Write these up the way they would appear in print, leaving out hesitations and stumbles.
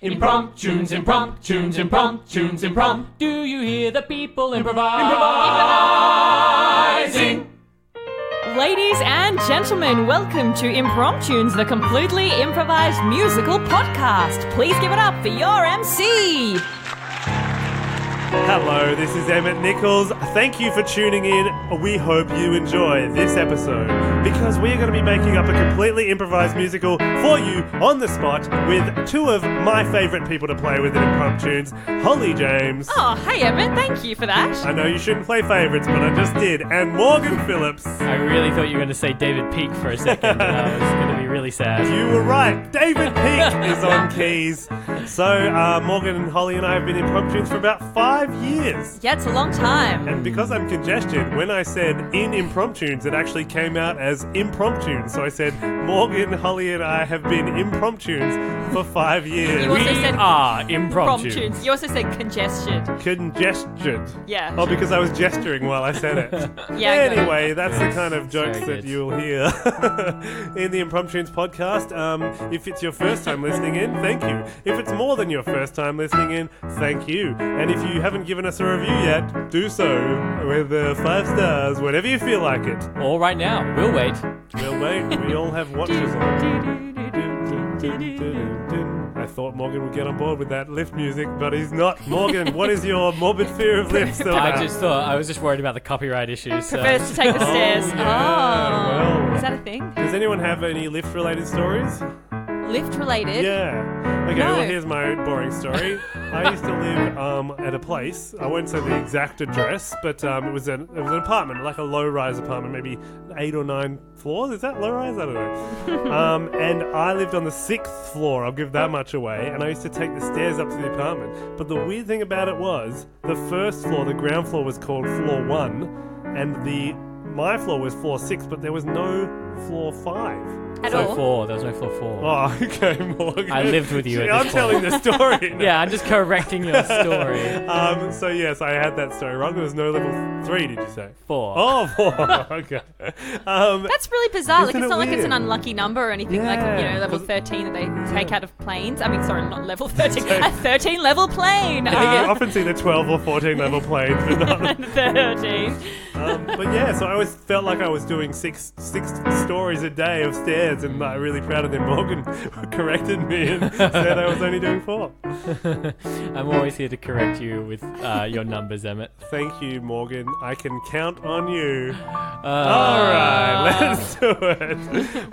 Impromptunes, impromptunes, impromptunes, impromptunes. Do you hear the people improvising? Ladies and gentlemen, welcome to Impromptunes, the completely improvised musical podcast. Please give it up for your MC. Hello, this is Emmet Nichols. Thank you for tuning in. We hope you enjoy this episode because we are going to be making up a completely improvised musical for you on the spot with two of my favourite people to play with in Impromptunes, Hollie James. Oh, hey Emmet, thank you for that. I know you shouldn't play favourites, but I just did. And Morgan Phillips. I really thought you were going to say David Peake for a second. I was going to be really sad. You were right. David Peake is on keys. So Morgan and Hollie and I have been Impromptunes for about 5 years. Yeah, it's a long time. And because I'm congested, when I said in Impromptunes, it actually came out as Impromptunes. So I said, Morgan, Hollie, and I have been Impromptunes for 5 years. You also said Impromptunes. You also said congested. Congested. Yeah. Oh, because I was gesturing while I said it. Yeah. Anyway, that's the kind of jokes very that good. you'll hear in the Impromptunes podcast. If it's your first time listening in, thank you. If it's more than your first time listening in, thank you. And if you haven't given us a review yet, do so with 5 stars, whenever you feel like it. All right now. We'll wait. We'll wait. We all have watches on. I thought Morgan would get on board with that lift music, but he's not. Morgan, what is your morbid fear of lifts? I was just worried about the copyright issues. So. Prefers to take the stairs. well. Is that a thing? Does anyone have any lift-related stories? Lift related? Yeah. Okay, No. well, here's my boring story. I used to live at a place. I won't say the exact address, but it was an apartment, like a low-rise apartment, maybe 8 or 9 floors. Is that low-rise? I don't know. And I lived on the 6th floor. I'll give that much away. And I used to take the stairs up to the apartment. But the weird thing about it was the first floor, the ground floor, was called floor 1, and my floor was floor 6, but there was no floor 5. At There all? was no floor 4. Oh, okay, Morgan. I lived with you at I'm this telling the story now. Yeah, I'm just correcting your story. So yes, I had that story wrong. There was no level 3, did you say? 4. Oh, 4. Okay. That's really bizarre. Like, Isn't it's it not like it's an weird? unlucky number or anything like, Yeah. level 13 that they take out of planes. I mean, sorry, not level 13. A 13 level plane. I think you often see the 12 or 14 level planes, but not. 13. But yeah, so I always felt like I was doing six stories a day of stairs, and I'm really proud of them. Morgan corrected me and said I was only doing 4. I'm always here to correct you with your numbers, Emmet. Thank you, Morgan. I can count on you. Alright, let's do it.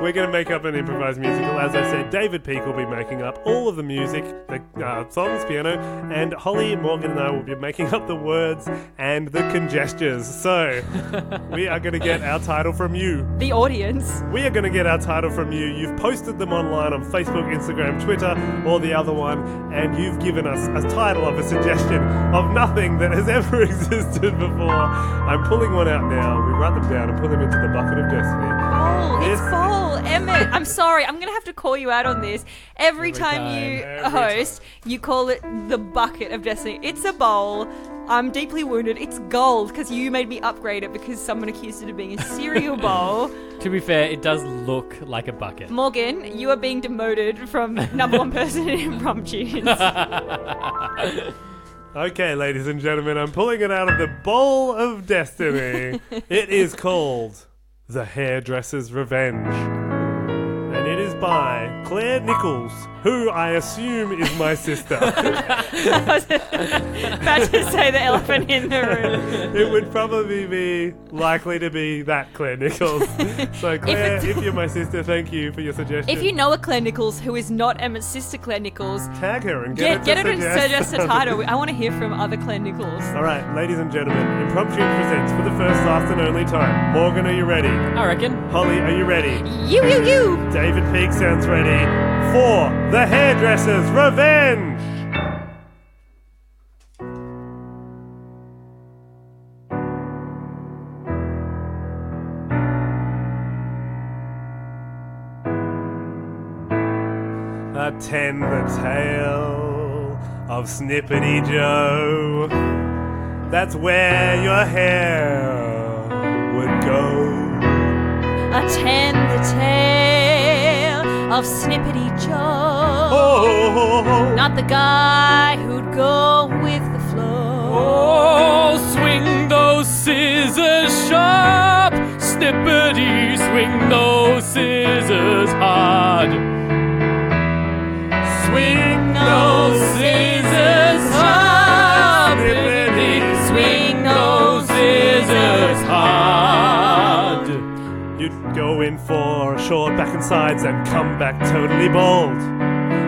We're going to make up an improvised musical. As I said, David Peake will be making up all of the music, the songs, piano, and Hollie, Morgan, and I will be making up the words and the congestures. So, we are going to get our title from you. The audience. We are going to get our title from you. You've posted them online on Facebook, Instagram, Twitter, or the other one, and you've given us a title of a suggestion of nothing that has ever existed before. I'm pulling one out now. We write them down and put them into the bucket of destiny. Bowl. It's This- bowl. Emmet, I'm sorry. I'm going to have to call you out on this. Every time you Every host, you call it the bucket of destiny. It's a bowl. I'm deeply wounded. It's gold because you made me upgrade it because someone accused it of being a cereal bowl. To be fair, it does look like a bucket. Morgan, you are being demoted from number 1 person in Impromptunes. Okay, ladies and gentlemen, I'm pulling it out of the bowl of destiny. It is called The Hairdressers Revenge. And it is by Claire Nichols, who I assume is my sister. I was about to say the elephant in the room. It would probably be likely to be that Claire Nichols. So Claire, if you're my sister, thank you for your suggestion. If you know a Claire Nichols who is not Emmet's sister Claire Nichols, tag her and get get her to suggest a title. I want to hear from other Claire Nichols. Alright, ladies and gentlemen, Impromptu presents for the first, last and only time. Morgan, are you ready? I reckon. Hollie, are you ready? You. David Peake sounds ready for The Hairdressers Revenge! Attend the tale of Snippety Joe. That's where your hair would go. Attend the tale of Snippety Joe. Oh. Not the guy who'd go with the flow. Oh, swing those scissors sharp, Snippety, swing those scissors hard. Swing those scissors hard, Snippety, swing those scissors hard. You'd go in for a short back and sides and come back totally bald.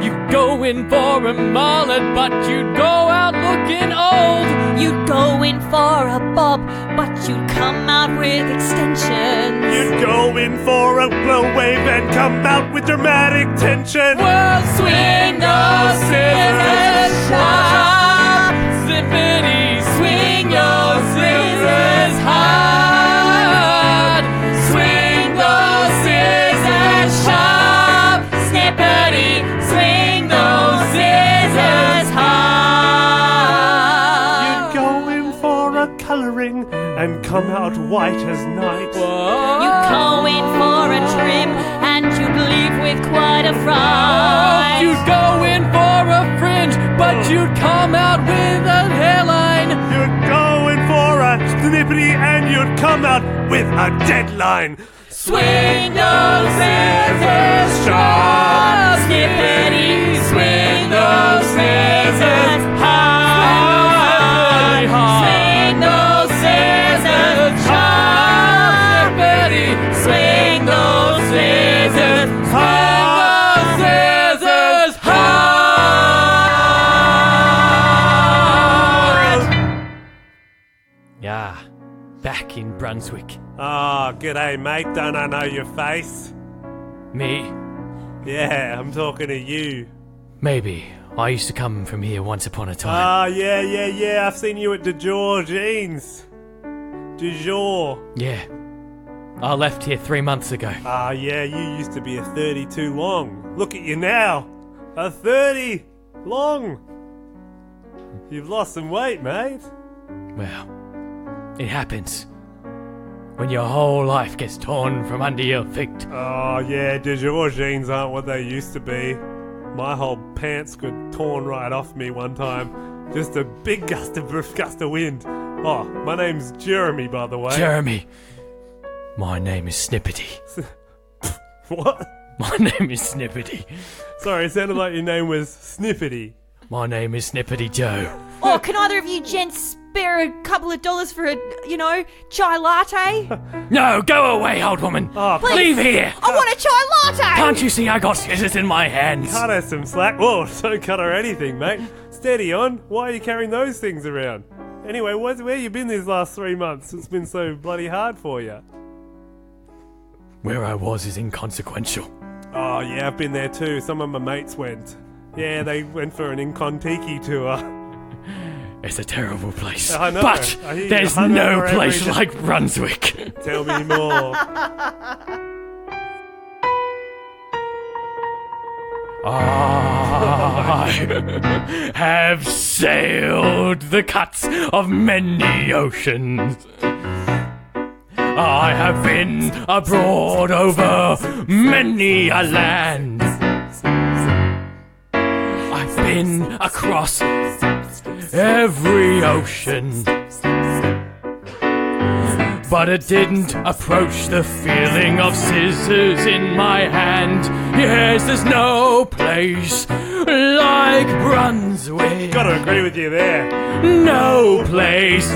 You'd go in for a mullet, but you'd go out looking old. You'd go in for a bob, but you'd come out with extensions. You'd go in for a blow wave and come out with dramatic tension. Well, swing those scissors sharp, Snippety, swing your scissors hard. Swing those scissors sharp, Snippety, swing those scissors hard. You'd go in for a colouring and come out white as night. You'd go in for a trim and you'd leave with quite a fright. You'd go in for a fringe, but you'd come out with a hairline. You'd go in for a snippety and you'd come out with a deadline. Swing those scissors sharp, Snippety, swing those scissors high. Swing those scissors sharp, Snippety, swing those scissors high. Scissors high. Yeah, back in Brunswick. Ah, g'day mate, don't I know your face? Me? Yeah, I'm talking to you. Maybe. I used to come from here once upon a time. Ah, yeah, I've seen you at De Jour Jeans. De Jour. Yeah. I left here 3 months ago. Ah, yeah, you used to be a 32 long. Look at you now, a 30 long. You've lost some weight, mate. Well, it happens. When your whole life gets torn from under your feet. Oh, yeah, De Jour jeans aren't what they used to be. My whole pants got torn right off me one time. Just a big gust of wind. Oh, my name's Jeremy, by the way. Jeremy. My name is Snippety. What? My name is Snippety. Sorry, it sounded like your name was Snippety. My name is Snippety Joe. Oh, can either of you gents spare a couple of dollars for a, chai latte? No, go away, old woman. Oh, Leave here. I want a chai latte! Can't you see I got scissors in my hands? Cut her some slack. Whoa, don't cut her anything, mate. Steady on. Why are you carrying those things around? Anyway, where you been these last 3 months? It's been so bloody hard for you. Where I was is inconsequential. Oh, yeah, I've been there too. Some of my mates went. Yeah, they went for an Incontiki tour. It's a terrible place. I know. But I hear you there's hungover no every place day. like Brunswick. Tell me more. I have sailed the cuts of many oceans. I have been abroad over many a land. I've been across every ocean, but it didn't approach the feeling of scissors in my hand. Yes, there's no place like Brunswick. Gotta agree with you there. No place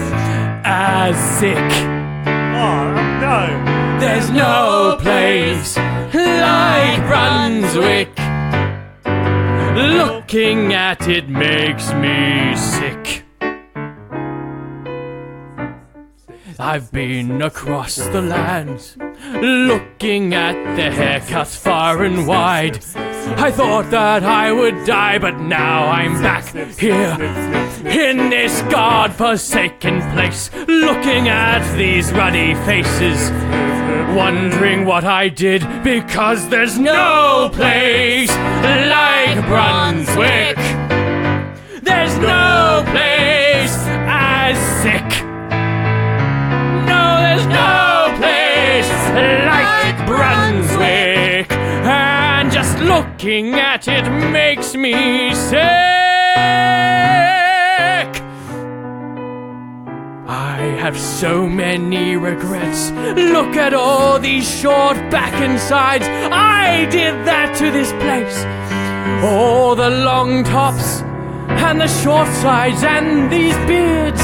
as sick. Oh, no. There's no place like Brunswick. Looking at it makes me sick. I've been across the land, looking at the haircuts far and wide. I thought that I would die, but now I'm back here in this God-forsaken place, looking at these ruddy faces, wondering what I did, because there's no place like Brunswick. There's no place as sick. No, there's no place like Brunswick. And just Looking at it makes me sick. I have so many regrets. Look at all these short back and sides. I did that to this place. All the long tops and the short sides and these beards.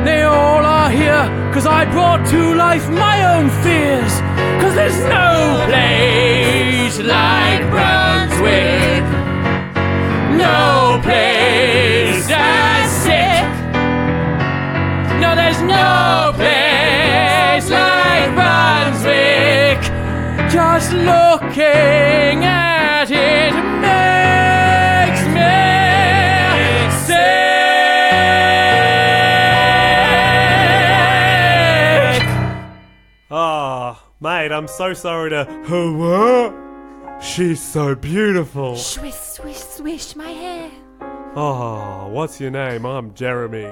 They all are here, 'cause I brought to life my own fears. 'Cause there's no place like Brunswick. No place as sick. No, there's no place like Brunswick. Just looking at it makes me sick. Ah, mate, I'm so sorry to... What? She's so beautiful. Swish, swish, swish my hair. Oh, what's your name? I'm Jeremy.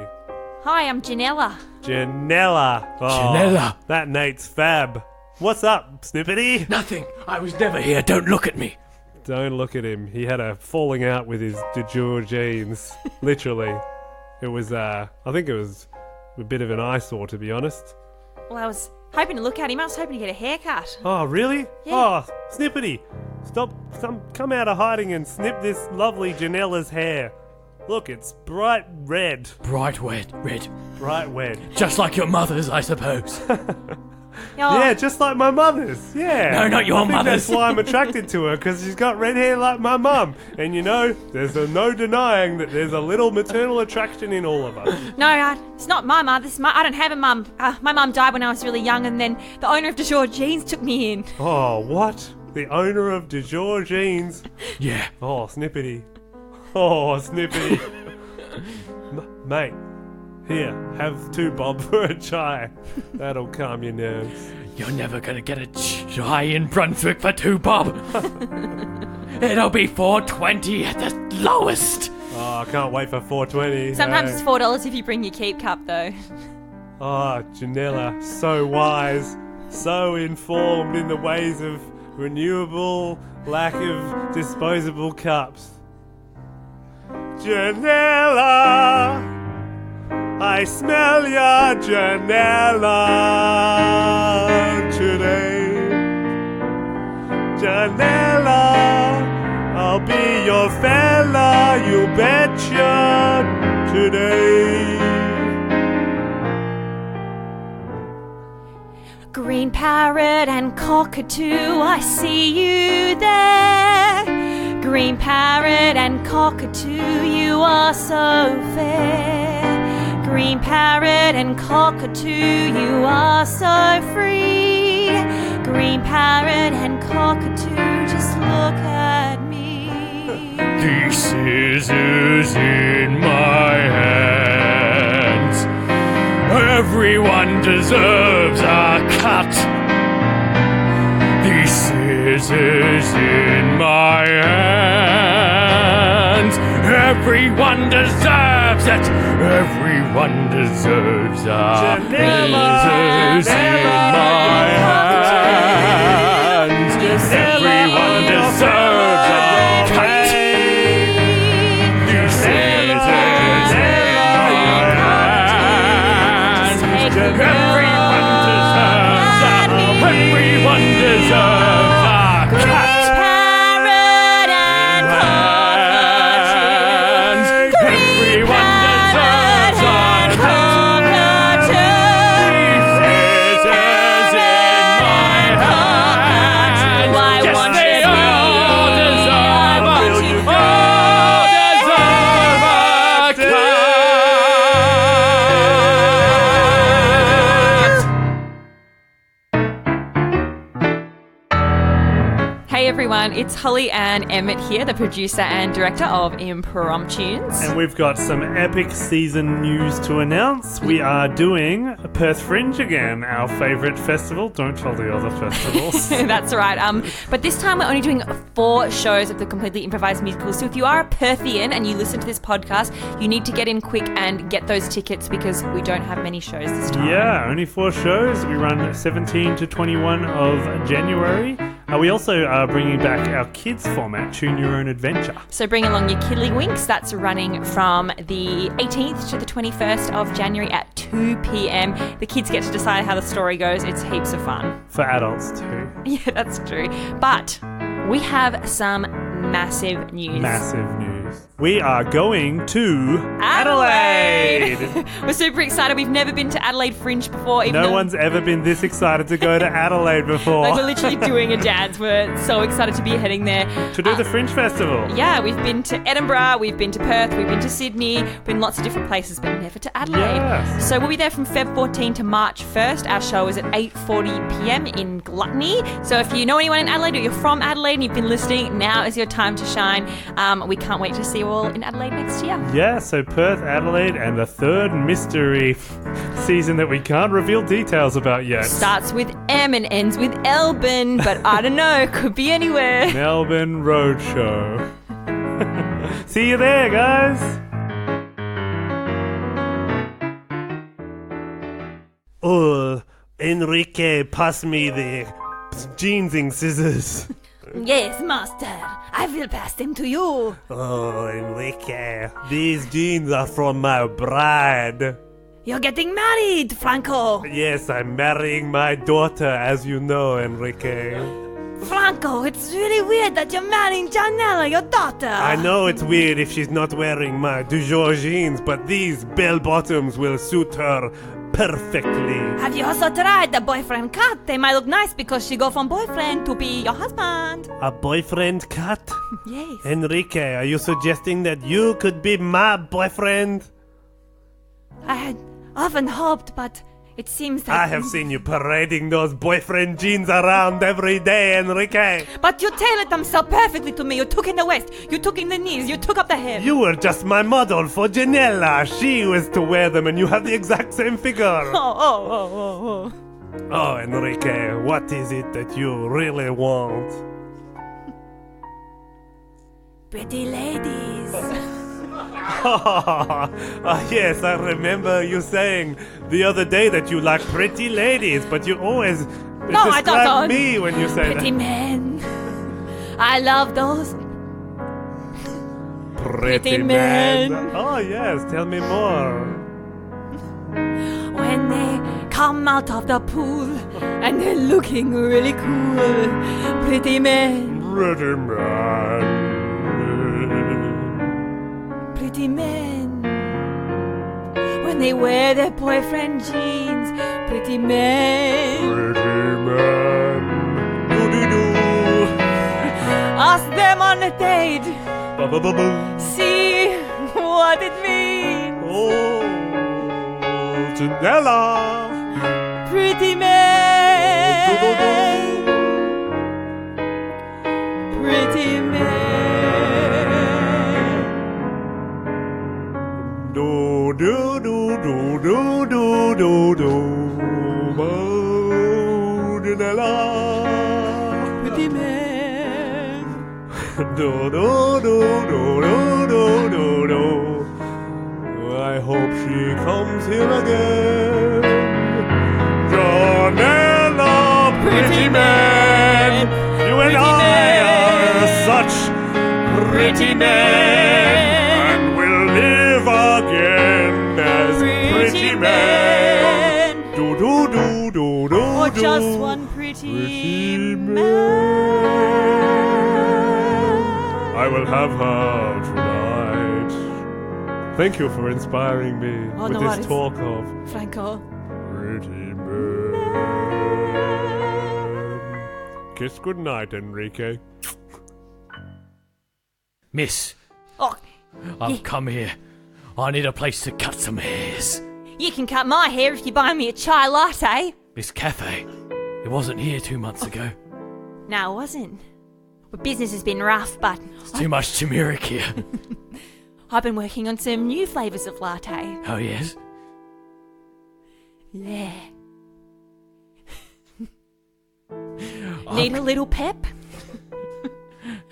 Hi, I'm Janella. Janella. Oh, Janella. That Nate's fab. What's up, Snippety? Nothing. I was never here. Don't look at me. Don't look at him. He had a falling out with his de jour jeans. Literally. It was, I think it was a bit of an eyesore, to be honest. Well, I was hoping to look at him. I was hoping to get a haircut. Oh, really? Yeah. Oh, Snippety. Come out of hiding and snip this lovely Janella's hair. Look, it's bright red. Bright red. Bright red. Just like your mother's, I suppose. Oh, Yeah, just like my mother's. Yeah. No, not your I think mother's. That's why I'm attracted to her, because she's got red hair like my mum. And you know, there's no denying that there's a little maternal attraction in all of us. No, it's not my mum. I don't have a mum. My mum died when I was really young, and then the owner of De Jour Jeans took me in. Oh, what? The owner of de jour jeans? Yeah. Oh, Snippety. Oh, Snippety. Mate, here, have 2 bob for a chai. That'll calm your nerves. You're never gonna get a chai in Brunswick for 2 bob. It'll be $4.20 at the lowest. Oh, I can't wait for $4.20. Sometimes Hey. it's $4 if you bring your keep cup, though. Oh, Janella, so wise, so informed in the ways of renewable, lack of disposable cups. Janella, I smell ya, Janella, today. Janella, I'll be your fella, you betcha, today. Green Parrot and Cockatoo, I see you there. Green Parrot and Cockatoo, you are so fair. Green Parrot and Cockatoo, you are so free. Green Parrot and Cockatoo, just look at me. These scissors in my hands. Everyone deserves a cut. These scissors in my hands. Everyone deserves it. Everyone deserves a scissors in my hands. Everyone deserves a cut. These scissors in my hands. Everyone deserves a. Everyone deserves a cut. Parrot and Cockatoo. Everyone deserves a cut. These scissors in my hands. Yes, they all deserve a. All deserve a cut. Hey everyone, it's Hollie and Emmet here, the producer and director of Impromptunes. And we've got some epic season news to announce. We are doing Perth Fringe again, our favourite festival. Don't tell the other festivals. That's right. But this time we're only doing 4 shows of the completely improvised musical. So if you are a Perthian and you listen to this podcast, you need to get in quick and get those tickets because we don't have many shows this time. Yeah, only 4 shows. We run 17 to 21 of January. We also are bringing back our kids format, Choose Your Own Adventure. So bring along your Kiddlywinks. That's running from the 18th to the 21st of January at 2 p.m. The kids get to decide how the story goes. It's heaps of fun. For adults too. Yeah, that's true. But we have some massive news. Massive news. We are going to Adelaide! We're super excited. We've never been to Adelaide Fringe before. No one's ever been this excited to go to Adelaide before. Like, we're literally doing a dance. We're so excited to be heading there. To do the Fringe Festival. Yeah, we've been to Edinburgh, we've been to Perth, we've been to Sydney, we've been lots of different places, but never to Adelaide. Yes. So we'll be there from Feb 14 to March 1st. Our show is at 8:40 p.m. in Gluttony. So if you know anyone in Adelaide or you're from Adelaide and you've been listening, now is your time to shine. We can't wait to see you all in Adelaide next year. Yeah, so Perth, Adelaide, and the third mystery season that we can't reveal details about yet. Starts with M and ends with Elbin, but I don't know, could be anywhere. Melbourne Roadshow. See you there, guys. Oh, Enrique, pass me the jeansing scissors. Yes, master. I will pass them to you. Oh, Enrique, these jeans are from my bride. You're getting married, Franco. Yes, I'm marrying my daughter, as you know, Enrique. Franco, it's really weird that you're marrying Janella, your daughter. I know it's weird if she's not wearing my du jour jeans, but these bell bottoms will suit her perfectly. Have you also tried the boyfriend cut? They might look nice because she go from boyfriend to be your husband. A boyfriend cut? Yes. Enrique, are you suggesting that you could be my boyfriend? I had often hoped, but it seems that... I have seen you parading those boyfriend jeans around every day, Enrique. But you tailored them so perfectly to me. You took in the waist, you took in the knees, you took up the hip. You were just my model for Janella. She was to wear them and you have the exact same figure. Oh. Oh, Enrique, what is it that you really want? Pretty ladies. Yes, I remember you saying the other day that you like pretty ladies, but you always I describe don't. me when you say Pretty that. men. I love those. Pretty men. Oh, yes, tell me more. When they come out of the pool and they're looking really cool. Pretty men. Pretty man. Pretty men. When they wear their boyfriend jeans. Pretty men. Pretty man. Do-do-do. Ask them on a date. Ba-ba-ba-boom. See what it means. Oh, Janella. Pretty men. Pretty men. Do do do do do do do do. Oh, Janella. Pretty men. Do do do do do do do do. I hope she comes here again. Janella, pretty man. You and I are such pretty men, and we'll live again as pretty men. Do do do do do. Or do. just one pretty man. I will have her tonight. Thank you for inspiring me Oh, with no this worries. talk of Franco. pretty men. Kiss goodnight, Enrique. Miss, Oh, I've come here. I need a place to cut some hairs. you can cut my hair if you buy me a chai latte. This cafe, it wasn't here 2 months ago. No, it wasn't. Well, business has been rough, but It's too much turmeric here. I've been working on some new flavours of latte. Oh, yes? Yeah. Need a little pep?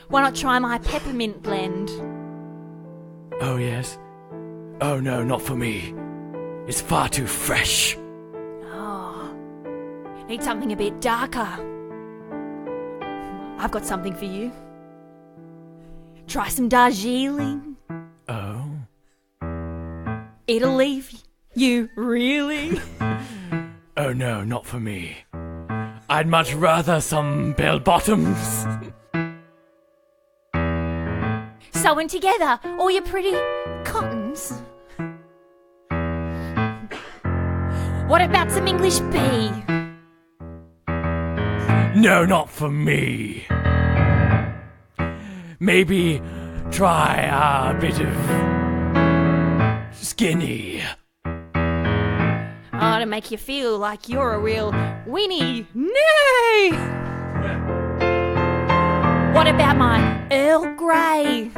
Why not try my peppermint blend? Oh, yes? Oh, no, not for me. It's far too fresh. Oh, need something a bit darker. I've got something for you. Try some Darjeeling. Oh? It'll leave you reeling. Oh no, not for me. I'd much rather some bell-bottoms. Sewing together all your pretty cottons. What about some English bee? No, not for me. Maybe try a bit of skinny. Oh, to make you feel like you're a real weenie. Nay! What about my Earl Grey?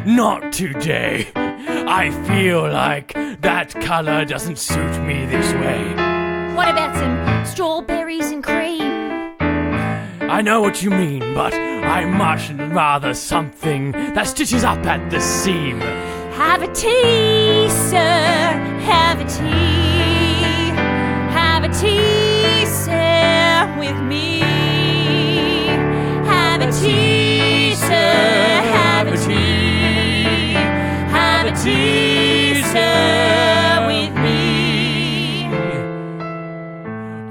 Not today. I feel like that colour doesn't suit me this way. What about some strawberries and cream? I know what you mean, but I much rather something that stitches up at the seam. Have a tea, sir. Have a tea. Have a tea, sir, with me. Have a tea, sir. Have a tea. Have a tea, sir, with me.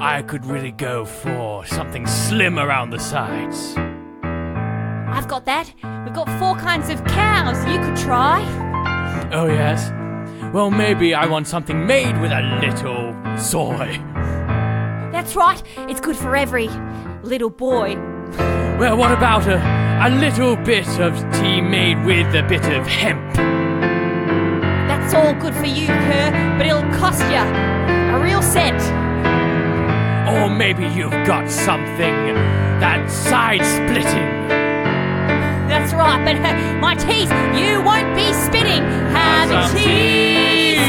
I could really go for something slim around the sides. I've got that. We've got 4 kinds of cows you could try. Oh yes? Well, maybe I want something made with a little soy. That's right. It's good for every little boy. Well, what about a little bit of tea made with a bit of hemp? That's all good for you, Kerr, but it'll cost you a real cent. Or maybe you've got something that's side-splitting. That's right, but my teeth, you won't be spitting. Have a tea, sir.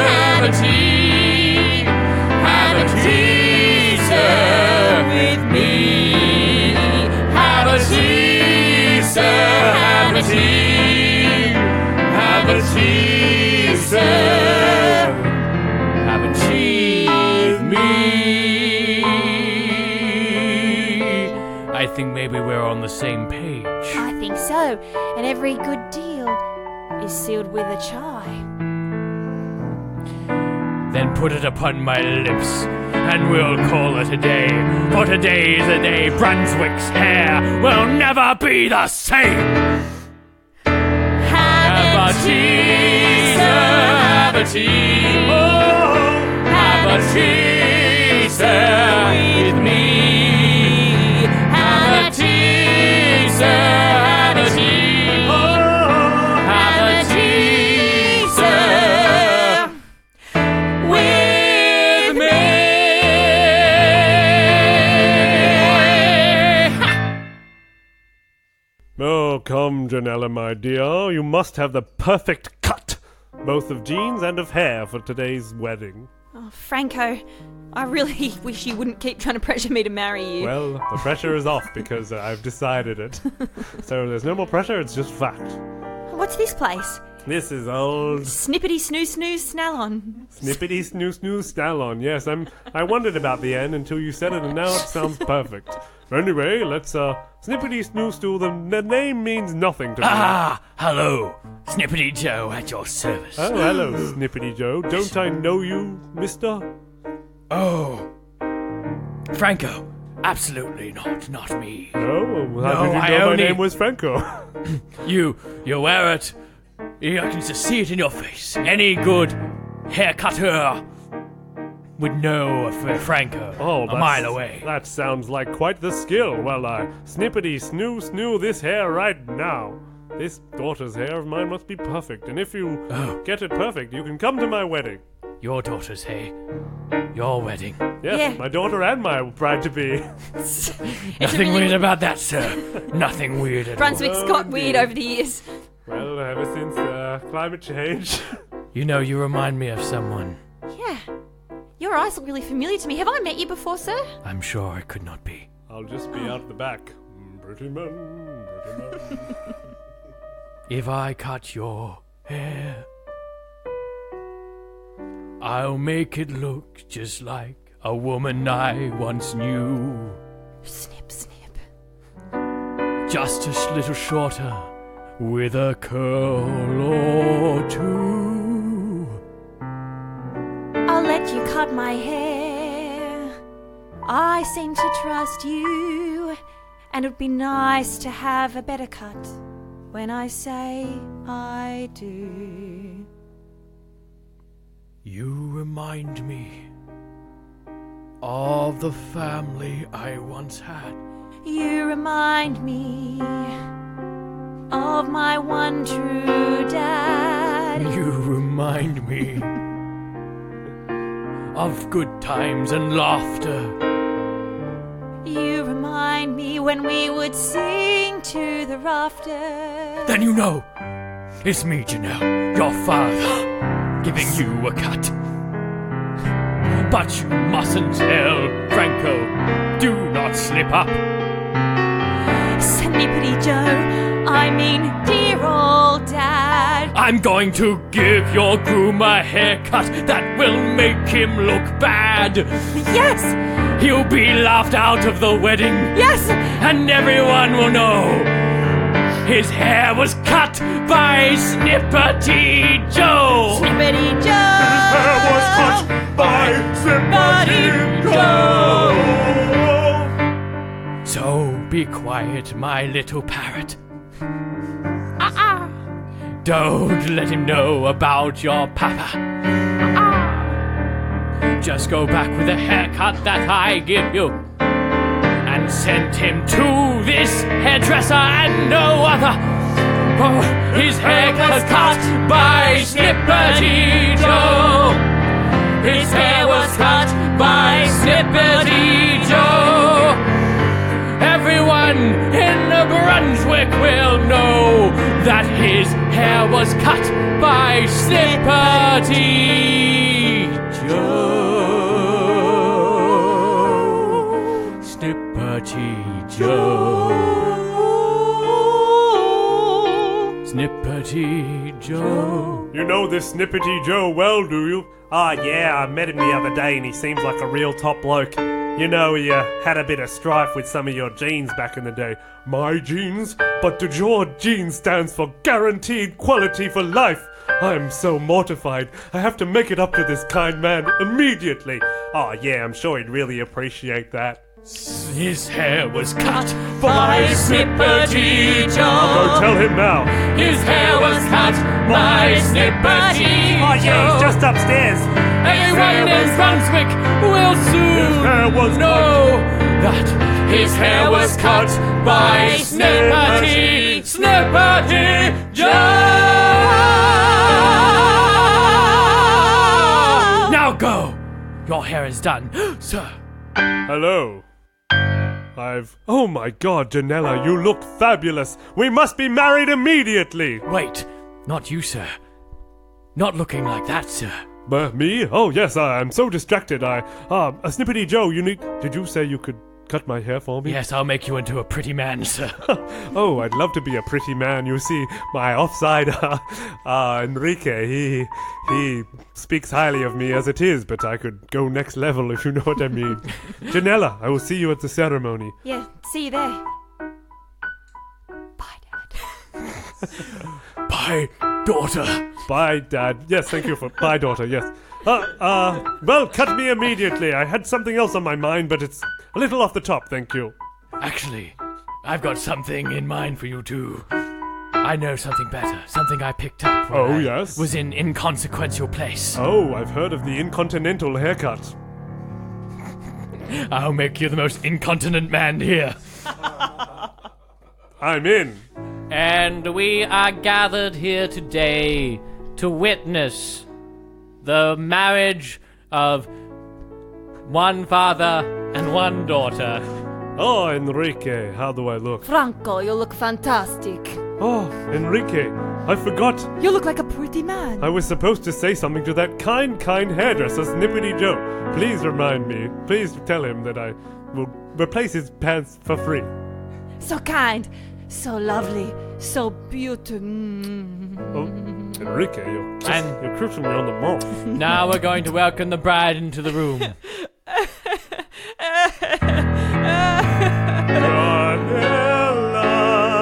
Have a tea. Have a tea, sir, with me. Have a tea, sir. Have a tea. Have a tea, sir. Have a tea with me. I think maybe we're on the same page. I think so, and every good deal is sealed with a chai. Then put it upon my lips, and we'll call it a day. For today's a day Brunswick's hair will never be the same. Have a tea, sir. Have a tea. Oh, have a tea, sir, with me. Have a tea, sir. Have a tea. Oh, have a tea, sir, with me. Oh, come, Janella, my dear. You must have the perfect cut, both of jeans and of hair, for today's wedding. Oh, Franco, I really wish you wouldn't keep trying to pressure me to marry you. Well, the pressure is off because I've decided it. So there's no more pressure, it's just fact. What's this place? This is old Snippety snoo snoo snallon. Snippety snoo snoo snallon. Yes, I wondered about the end until you said it, and now it sounds perfect. Anyway, let's Snippety snoo snoo. The name means nothing to me. Ah, hello. Snippety Joe at your service. Oh, hello, Snippety Joe. Don't I know you, mister? Oh, Franco. Absolutely not me. Oh, well, how No, did you I know my only- name was Franco? You wear it. I can just see it in your face. Any good haircutter would know Franco Oh, a mile away. That sounds like quite the skill. Well, Snippety snoo snoo this hair right now. This daughter's hair of mine must be perfect, and if you get it perfect, you can come to my wedding. Your daughter's hair. Your wedding. Yes, Yeah. my daughter and my bride-to-be. Nothing weird about that, sir. Nothing weird at all. Brunswick's got weird over the years. Well, ever since climate change. You know, you remind me of someone. Yeah. Your eyes look really familiar to me. Have I met you before, sir? I'm sure it could not be. I'll just be out the back. Pretty man, pretty man. If I cut your hair, I'll make it look just like a woman I once knew. Snip, snip. just a little shorter, with a curl or two. I'll let you cut my hair. I seem to trust you, and it'd be nice to have a better cut when I say I do. You remind me of the family I once had. You remind me of my one true dad. You remind me of good times and laughter. You remind me when we would sing to the rafters. Then you know it's me, Janelle, your father, giving you a cut. But you mustn't tell Franco. Do not slip up. Snippety Joe, I mean dear old dad. I'm going to give your groom a haircut that will make him look bad. Yes, He'll be laughed out of the wedding, yes, and everyone will know his hair was cut by Snippety Joe. Snippety Joe. His hair was cut by Snippety Joe. So be quiet, my little parrot. Don't let him know about your papa. Just go back with the haircut that I give you, and send him to this hairdresser and no other. For his hair was cut by Snippety Joe. His hair was cut by Snippety Joe. Everyone in the Brunswick will know that his hair was cut by Snippety Joe. Snippety Joe. Snippety Joe. You know this Snippety Joe well, do you? Ah, yeah, I met him the other day and he seems like a real top bloke. You know, he had a bit of strife with some of your jeans back in the day. My jeans? But your jeans stands for guaranteed quality for life. I am so mortified. I have to make it up to this kind man immediately. Oh, yeah, I'm sure he'd really appreciate that. His hair was cut by Snippety Joe. Go tell him now. His hair was cut by Snippety Oh, yeah, he's just upstairs. Everyone in Brunswick will soon hair was know that his hair was cut by Snippety Joe. Now go. Your hair is done, sir. Hello. Oh my god, Janella, you look fabulous. We must be married immediately. Wait, not you, sir. Not looking like that, sir. Me? Oh, yes, I'm so distracted. Snippety Joe, did you say you could cut my hair for me? Yes, I'll make you into a pretty man, sir. Oh, I'd love to be a pretty man. You see, my offside, Enrique, he speaks highly of me as it is, but I could go next level if you know what I mean. Janella, I will see you at the ceremony. Yeah, see you there. Bye, Dad. Bye, daughter. Bye, Dad. Yes, thank you for... Bye, daughter, yes. Well, cut me immediately. I had something else on my mind, but it's a little off the top, thank you. Actually, I've got something in mind for you, too. I know something better. Something I picked up when I yes? was in inconsequential place. Oh, I've heard of the incontinental haircut. I'll make you the most incontinent man here. I'm in. And we are gathered here today to witness the marriage of one father and one daughter. Oh, Enrique, how do I look? Franco, you look fantastic. Oh, Enrique, I forgot. You look like a pretty man. I was supposed to say something to that kind hairdresser, Snippety Joe. Please remind me. Please tell him that I will replace his pants for free. So kind, so lovely, so beautiful. Oh, Enrique, you're crushing me on the mouth. Now we're going to welcome the bride into the room. Janella,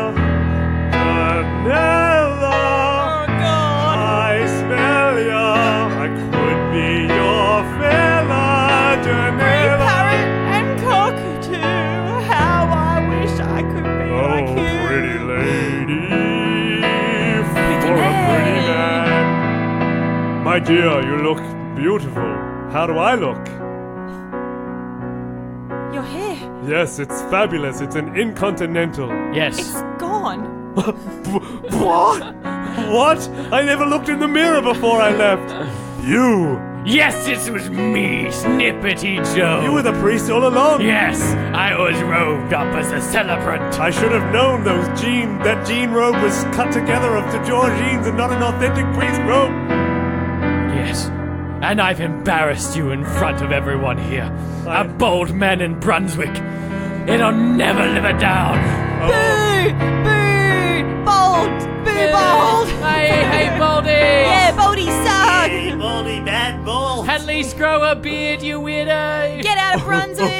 My dear, you look beautiful. How do I look? Your hair, Yes, it's fabulous. It's an incontinental. Yes. it's gone. What? What? I never looked in the mirror before I left. You! Yes, it was me, Snippety Joe. You were the priest all along. Yes, I was robed up as a celebrant. I should have known that jean robe was cut together of the Georgines and not an authentic priest robe. Yes, and I've embarrassed you in front of everyone here. A bold man in Brunswick. It'll never live it down. Boo! Boo! Bold! Boo, bold! Hey, Baldy! Yeah, boldy suck! Hey, Baldy, bad bull. At least grow a beard, you weirdo! Get out of Brunswick!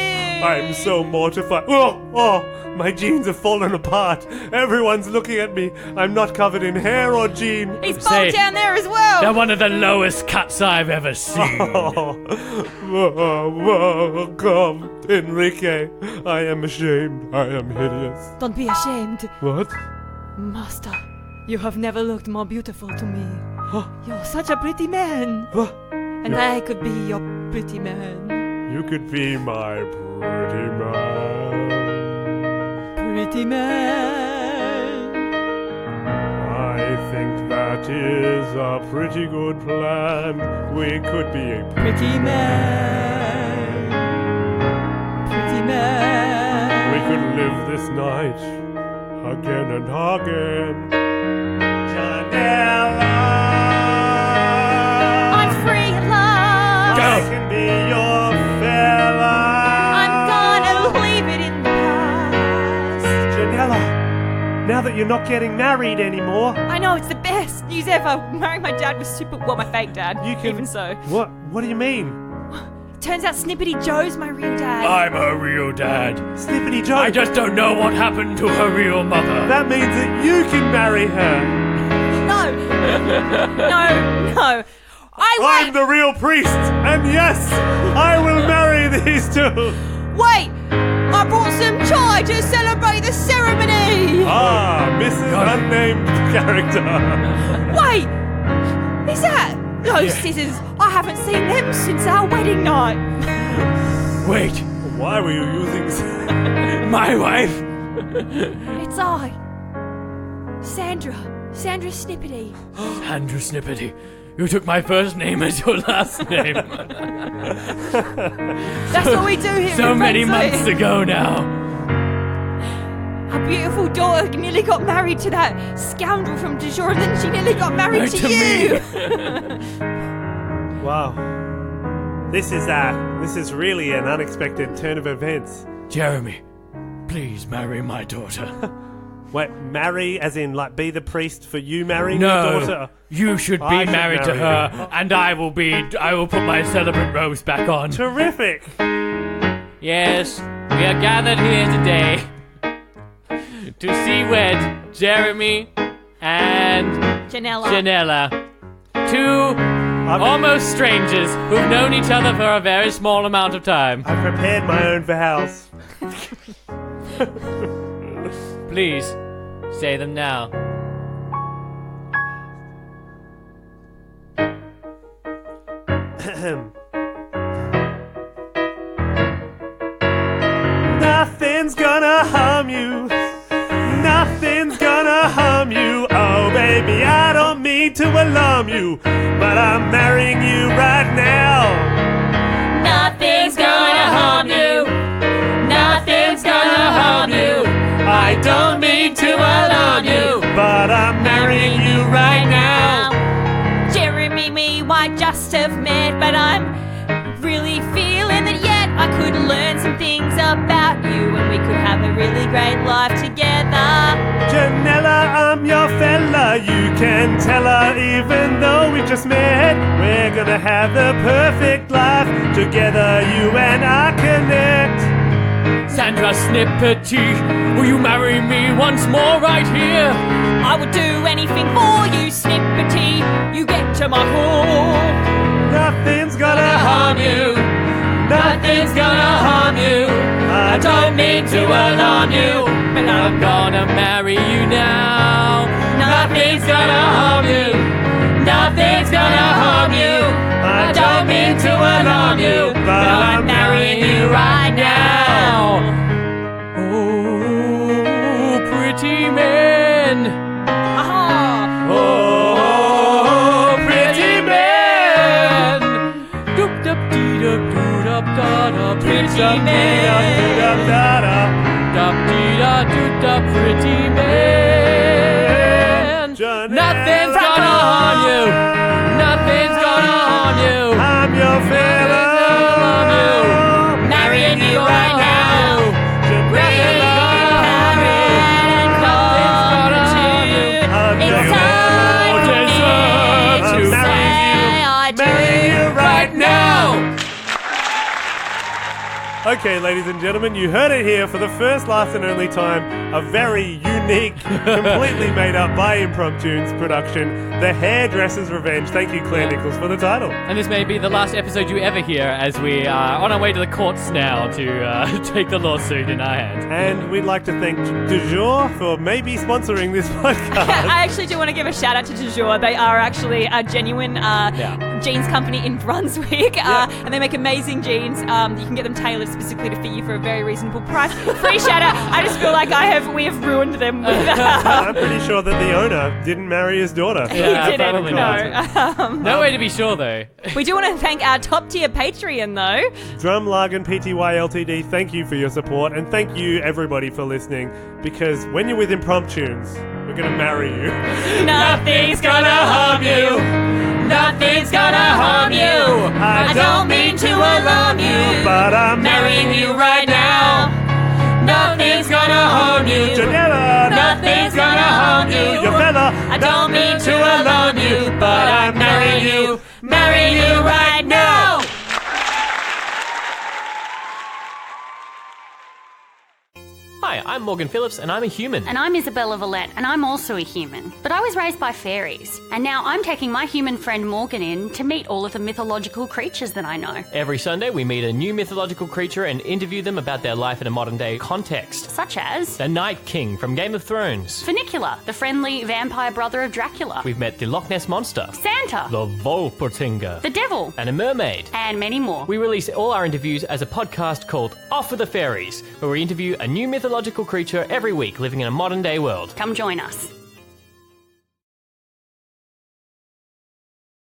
I'm so mortified. Oh, my jeans have fallen apart. Everyone's looking at me. I'm not covered in hair or jean. He's Say- bold down there as well! They're one of the lowest cuts I've ever seen. Come, Enrique. I am ashamed. I am hideous. Don't be ashamed. What? Master, you have never looked more beautiful to me. You're such a pretty man. And I could be your pretty man. You could be my pretty man. Pretty man. I think that is a pretty good plan. We could be a Pretty man. Pretty man. We could live this night again and again. Janella, I'm free at last. I can be your fella. I'm gonna leave it in the past. Janella, now that you're not getting married anymore, I know, it's the best news ever. Marrying my dad was super. Well, my fake dad. you can. Even so. What do you mean? Turns out Snippety Joe's my real dad. I'm her real dad. Snippety Joe. I just don't know what happened to her real mother. That means that you can marry her. No. No. I'm Wait. the real priest, and yes, I will marry these two. Wait. I brought some chai to celebrate the ceremony. Ah, Mrs. Unnamed Character. Wait. Is that those scissors? I haven't seen them since our wedding night. Wait, Why were you using... my wife? It's I. Sandra Snippety. Andrew Snippety, you took my first name as your last name. That's what we do here. So in many Brunswick. months ago now. Our beautiful daughter nearly got married to that scoundrel from Dijon, and then she nearly got married Right to to you. Wow. This is really an unexpected turn of events. Jeremy, please marry my daughter. Wait, marry as in like be the priest for you marrying No, your daughter? you should I be should married to marry her, her. and I will put my celebrant robes back on. Terrific! Yes, we are gathered here today to see wed Jeremy and Janella. two almost strangers who've known each other for a very small amount of time. I prepared my own vows. Please, say them now. Nothing's gonna harm you. Nothing's gonna harm you. Oh, baby, I don't mean to alarm you, but I'm marrying you right now. Nothing's gonna harm you. Nothing's gonna harm you. I don't mean to alarm you, But I'm marrying you right now. Jeremy, we might just have met, but I'm really feeling that yet I could learn some things about you, and we could have a really great life together. Janella, I'm your fella. You can tell her even though we just met. We're gonna have the perfect life. Together you and I connect. Sandra Snippety, will you marry me once more right here? I would do anything for you, Snippety. You get to my home. Nothing's gonna harm you. Nothing's gonna harm you. I don't mean to alarm you, but I'm gonna marry you now. Nothing's gonna harm you. Nothing's gonna harm you. man. Dop-dee-da-doo-da, pretty man. Nothing's gonna harm you. Nothing's gonna harm you. I'm your fella. Marrying you right now. Janella. It's time for me to say I Marry you right now. Okay, ladies and gentlemen, you heard it here for the first, last, and only time. A very unique, completely made up by Impromptunes production, The Hairdressers Revenge. Thank you, Claire Nichols, for the title. And this may be the last episode you ever hear, as we are on our way to the courts now to take the lawsuit in our hands. And we'd like to thank Du Jour for maybe sponsoring this podcast. I actually do want to give a shout out to Du Jour. They are actually a genuine jeans company in Brunswick, and they make amazing jeans. You can get them tailored specifically to fit you for a very reasonable price. Free shout out. I just feel like we have ruined them. I'm pretty sure that the owner didn't marry his daughter. He didn't. probably No. No way to be sure, though. We do want to thank our top tier Patreon though. Drumlagen Pty Ltd, thank you for your support, and thank you everybody for listening, because when you're with Impromptunes, we're going to marry you. Nothing's gonna harm you. Nothing's gonna harm you. I don't mean to alarm you, but I'm marrying you right now. Nothing's gonna harm you. Janella. Nothing's gonna harm you. Your fella. I don't mean to alarm you, but I'm marrying you right now. Hi, I'm Morgan Phillips, and I'm a human. And I'm Isabella Vallette, and I'm also a human. But I was raised by fairies, and now I'm taking my human friend Morgan in to meet all of the mythological creatures that I know. Every Sunday, we meet a new mythological creature and interview them about their life in a modern-day context. Such as The Night King from Game of Thrones. Funicular, the friendly vampire brother of Dracula. We've met the Loch Ness Monster. Santa. The Volpertinger. The devil. And a mermaid. And many more. We release all our interviews as a podcast called Off with the Fairies, where we interview a new mythological creature every week living in a modern-day world. Come join us.